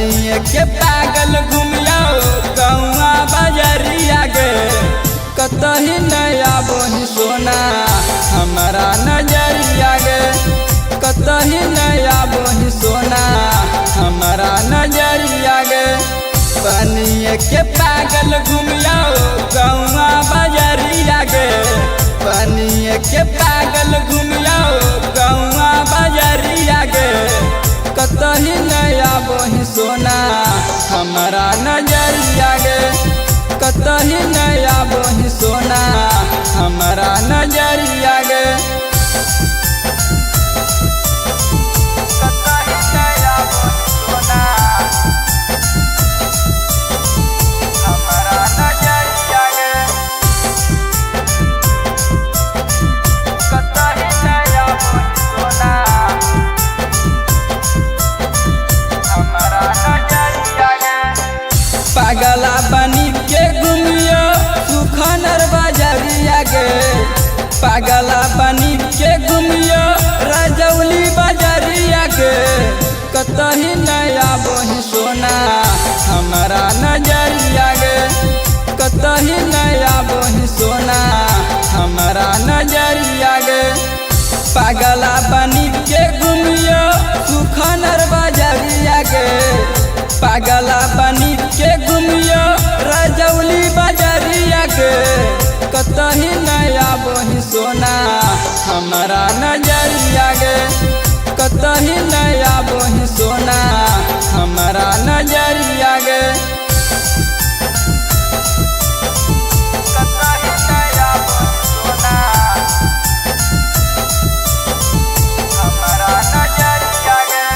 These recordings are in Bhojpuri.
बनिए के पागल घूमियो गौआ बजरिया गे कतही नया बोही सोना हमारा नजरिया गे कतही नया बोही सोना हमारा नजरिया गे बनिए के पागल घूमियो गौआ बजरिया गे बनिए के पागल घूमियो गौआ बजरिया गे कतही नया बोही सोना हमारा नजरिया गे कतही नया बोही सोना हमारा नजरिया गे कतही नया बोही सोना हमारा नजरिया गे कतही नया बोही सोना हमारा नजरिया गे पागला बनी के घूमियो सुखनर बजरिया गे पागला बनी के घूमियो रजौली बजरिया गे कतही नया बोही सोना हमारा नजरिया गे कतही नया बोही सोना हमारा नजरिया गे पागला बनी के घूमियो सुखनर बजरिया गे पागला बनी के घूमियो रजौली बजरिया गे कतही नया बोही सोना हमारा नजरिया गे कतही नया बोही सोना हमारा नजरिया गे कतही नया बोही सोना हमारा नजरिया गे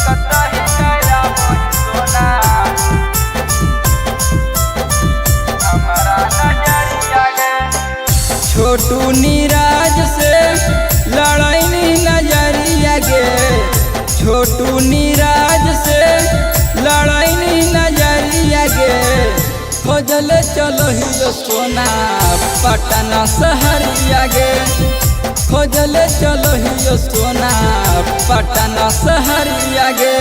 कतही नया बोही सोना हमारा नजरिया गे छोटू नीरज से लड़ाई नजरिया गे छोटू नीरज से लड़ाई नजरिया गे खोजल चलो ही सोना पटना शहरिया गे खोजल चलो ही सोना पटना शहरिया गे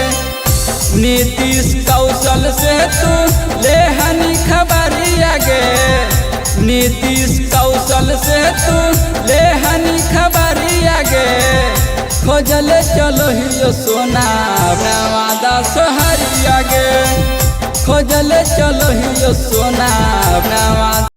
नीतीश कौशल से तू लेहनी खबरिया गे नीतीश कौशल से तू लेहनी खबरिया गे खोजल चलो ही सोना नवादा शहरिया गे खोजल चलो ही सोना नवादा